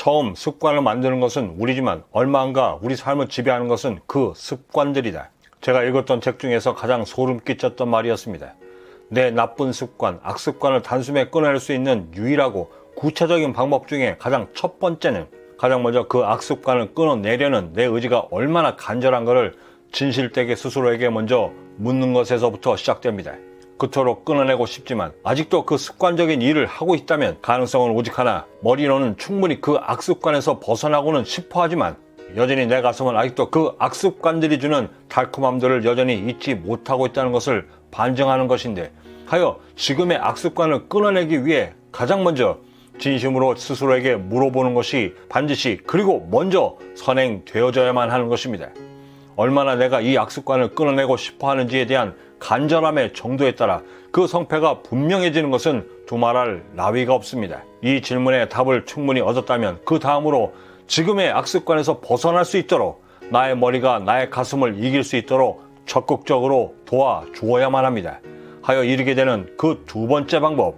처음 습관을 만드는 것은 우리지만 얼마 안 가 우리 삶을 지배하는 것은 그 습관들이다. 제가 읽었던 책 중에서 가장 소름 끼쳤던 말이었습니다. 내 나쁜 습관, 악습관을 단숨에 끊어낼 수 있는 유일하고 구체적인 방법 중에 가장 첫 번째는 가장 먼저 그 악습관을 끊어내려는 내 의지가 얼마나 간절한가를 진실되게 스스로에게 먼저 묻는 것에서부터 시작됩니다. 그토록 끊어내고 싶지만 아직도 그 습관적인 일을 하고 있다면 가능성은 오직 하나, 머리로는 충분히 그 악습관에서 벗어나고는 싶어 하지만 여전히 내 가슴은 아직도 그 악습관들이 주는 달콤함들을 여전히 잊지 못하고 있다는 것을 반증하는 것인데, 하여 지금의 악습관을 끊어내기 위해 가장 먼저 진심으로 스스로에게 물어보는 것이 반드시 그리고 먼저 선행되어져야만 하는 것입니다. 얼마나 내가 이 악습관을 끊어내고 싶어 하는지에 대한 간절함의 정도에 따라 그 성패가 분명해지는 것은 두말할 나위가 없습니다. 이 질문에 답을 충분히 얻었다면 그 다음으로 지금의 악습관에서 벗어날 수 있도록 나의 머리가 나의 가슴을 이길 수 있도록 적극적으로 도와주어야만 합니다. 하여 이르게 되는 그 두 번째 방법,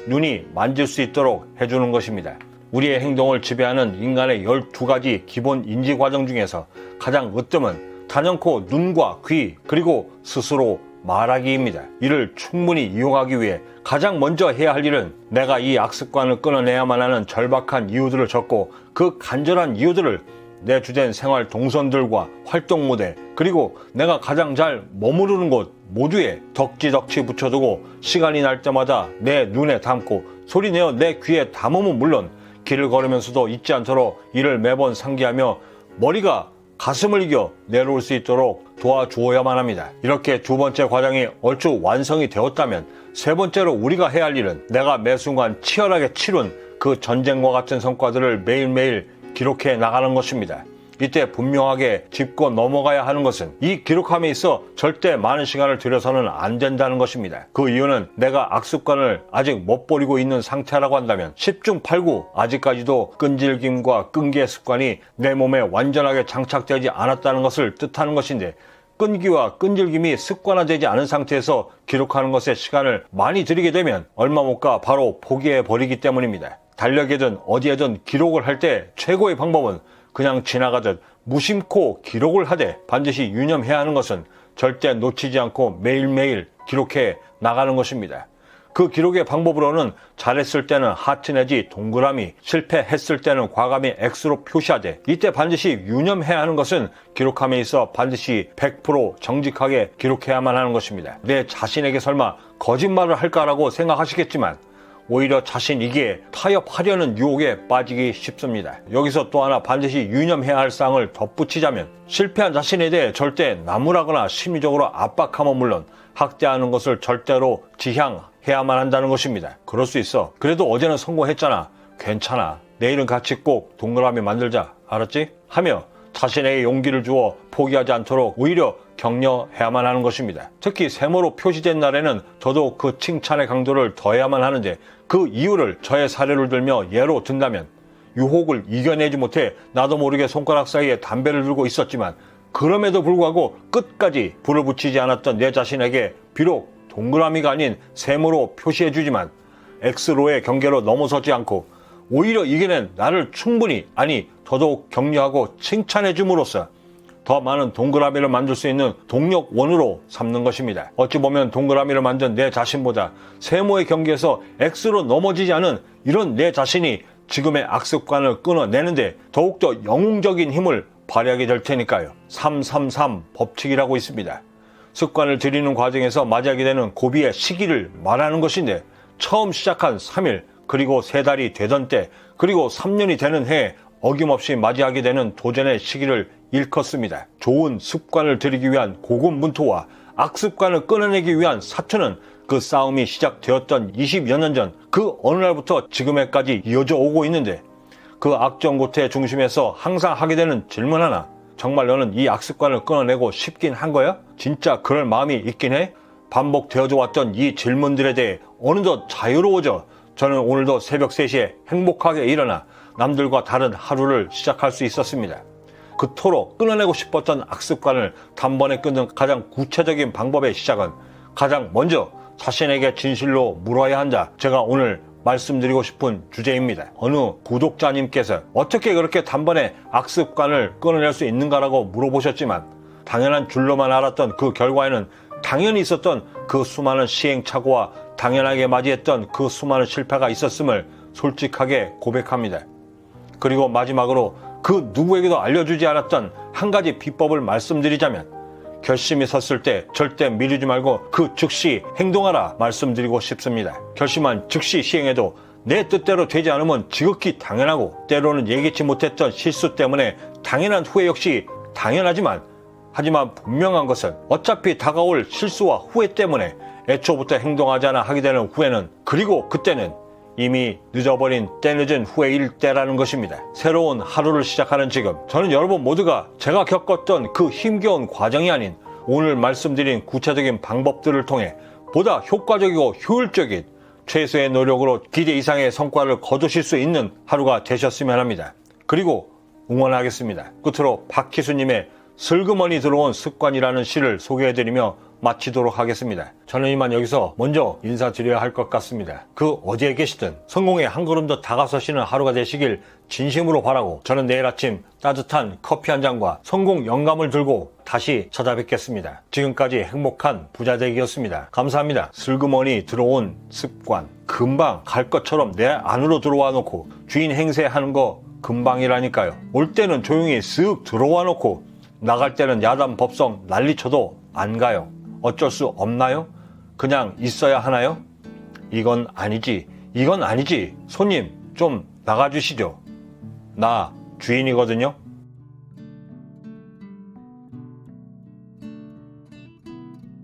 눈이 만질 수 있도록 해주는 것입니다. 우리의 행동을 지배하는 인간의 12가지 기본 인지 과정 중에서 가장 으뜸은 단연코 눈과 귀 그리고 스스로 말하기입니다. 이를 충분히 이용하기 위해 가장 먼저 해야 할 일은 내가 이 악습관을 끊어내야만 하는 절박한 이유들을 적고 그 간절한 이유들을 내 주된 생활 동선들과 활동 무대 그리고 내가 가장 잘 머무르는 곳 모두에 덕지덕지 붙여두고 시간이 날 때마다 내 눈에 담고 소리내어 내 귀에 담으면 물론 길을 걸으면서도 잊지 않도록 이를 매번 상기하며 머리가 가슴을 이겨 내려올 수 있도록 도와주어야만 합니다. 이렇게 두 번째 과정이 얼추 완성이 되었다면 세 번째로 우리가 해야 할 일은 내가 매 순간 치열하게 치룬 그 전쟁과 같은 성과들을 매일매일 기록해 나가는 것입니다. 이때 분명하게 짚고 넘어가야 하는 것은 이 기록함에 있어 절대 많은 시간을 들여서는 안 된다는 것입니다. 그 이유는 내가 악습관을 아직 못 버리고 있는 상태라고 한다면 10중 8구 아직까지도 끈질김과 끈기의 습관이 내 몸에 완전하게 장착되지 않았다는 것을 뜻하는 것인데, 끈기와 끈질김이 습관화되지 않은 상태에서 기록하는 것에 시간을 많이 들이게 되면 얼마 못 가 바로 포기해버리기 때문입니다. 달력이든 어디에든 기록을 할 때 최고의 방법은 그냥 지나가듯 무심코 기록을 하되 반드시 유념해야 하는 것은 절대 놓치지 않고 매일매일 기록해 나가는 것입니다. 그 기록의 방법으로는 잘했을 때는 하트 내지 동그라미, 실패했을 때는 과감히 X로 표시하되, 이때 반드시 유념해야 하는 것은 기록함에 있어 반드시 100% 정직하게 기록해야만 하는 것입니다. 내 자신에게 설마 거짓말을 할까라고 생각하시겠지만 오히려 자신이기에 타협하려는 유혹에 빠지기 쉽습니다. 여기서 또 하나 반드시 유념해야 할 사항을 덧붙이자면 실패한 자신에 대해 절대 나무라거나 심리적으로 압박하면 물론 학대하는 것을 절대로 지향해야만 한다는 것입니다. 그럴 수 있어. 그래도 어제는 성공했잖아. 괜찮아. 내일은 같이 꼭 동그라미 만들자. 알았지? 하며 자신에게 용기를 주어 포기하지 않도록 오히려 격려해야만 하는 것입니다. 특히 세모로 표시된 날에는 더더욱 그 칭찬의 강도를 더해야만 하는데, 그 이유를 저의 사례를 들며 예로 든다면 유혹을 이겨내지 못해 나도 모르게 손가락 사이에 담배를 들고 있었지만 그럼에도 불구하고 끝까지 불을 붙이지 않았던 내 자신에게 비록 동그라미가 아닌 세모로 표시해주지만 X로의 경계로 넘어서지 않고 오히려 이겨낸 나를 충분히, 아니 더더욱 격려하고 칭찬해 줌으로써 더 많은 동그라미를 만들 수 있는 동력원으로 삼는 것입니다. 어찌 보면 동그라미를 만든 내 자신보다 세모의 경계에서 X로 넘어지지 않은 이런 내 자신이 지금의 악습관을 끊어내는데 더욱더 영웅적인 힘을 발휘하게 될 테니까요. 333 법칙이라고 있습니다. 습관을 들이는 과정에서 맞이하게 되는 고비의 시기를 말하는 것인데, 처음 시작한 3일, 그리고 3달이 되던 때, 그리고 3년이 되는 해에 어김없이 맞이하게 되는 도전의 시기를 일컫습니다. 좋은 습관을 들이기 위한 고군분투와 악습관을 끊어내기 위한 사투는 그 싸움이 시작되었던 20여 년 전 그 어느 날부터 지금에까지 이어져 오고 있는데, 그 악정고태의 중심에서 항상 하게 되는 질문 하나, 정말 너는 이 악습관을 끊어내고 싶긴 한 거야? 진짜 그럴 마음이 있긴 해? 반복되어져 왔던 이 질문들에 대해 어느덧 자유로워져 저는 오늘도 새벽 3시에 행복하게 일어나 남들과 다른 하루를 시작할 수 있었습니다. 그토록 끊어내고 싶었던 악습관을 단번에 끊는 가장 구체적인 방법의 시작은 가장 먼저 자신에게 진실로 물어야 한다. 제가 오늘 말씀드리고 싶은 주제입니다. 어느 구독자님께서 어떻게 그렇게 단번에 악습관을 끊어낼 수 있는가라고 물어보셨지만 당연한 줄로만 알았던 그 결과에는 당연히 있었던 그 수많은 시행착오와 당연하게 맞이했던 그 수많은 실패가 있었음을 솔직하게 고백합니다. 그리고 마지막으로 그 누구에게도 알려주지 않았던 한 가지 비법을 말씀드리자면 결심이 섰을 때 절대 미루지 말고 그 즉시 행동하라 말씀드리고 싶습니다. 결심한 즉시 시행해도 내 뜻대로 되지 않으면 지극히 당연하고 때로는 예기치 못했던 실수 때문에 당연한 후회 역시 당연하지만 하지만 분명한 것은 어차피 다가올 실수와 후회 때문에 애초부터 행동하지 않아 하게 되는 후회는 그리고 그때는 이미 늦어버린 때늦은 후회일 때라는 것입니다. 새로운 하루를 시작하는 지금 저는 여러분 모두가 제가 겪었던 그 힘겨운 과정이 아닌 오늘 말씀드린 구체적인 방법들을 통해 보다 효과적이고 효율적인 최소의 노력으로 기대 이상의 성과를 거두실 수 있는 하루가 되셨으면 합니다. 그리고 응원하겠습니다. 끝으로 박희수님의 슬그머니 들어온 습관이라는 시를 소개해드리며 마치도록 하겠습니다. 저는 이만 여기서 먼저 인사드려야 할 것 같습니다. 그 어디에 계시든 성공에 한 걸음 더 다가서시는 하루가 되시길 진심으로 바라고 저는 내일 아침 따뜻한 커피 한 잔과 성공 영감을 들고 다시 찾아뵙겠습니다. 지금까지 행복한 부자되기였습니다. 감사합니다. 슬그머니 들어온 습관. 금방 갈 것처럼 내 안으로 들어와 놓고 주인 행세하는 거 금방이라니까요. 올 때는 조용히 쓱 들어와 놓고 나갈 때는 야단 법성 난리쳐도 안 가요. 어쩔 수 없나요? 그냥 있어야 하나요? 이건 아니지. 이건 아니지. 손님 좀 나가주시죠. 나 주인이거든요.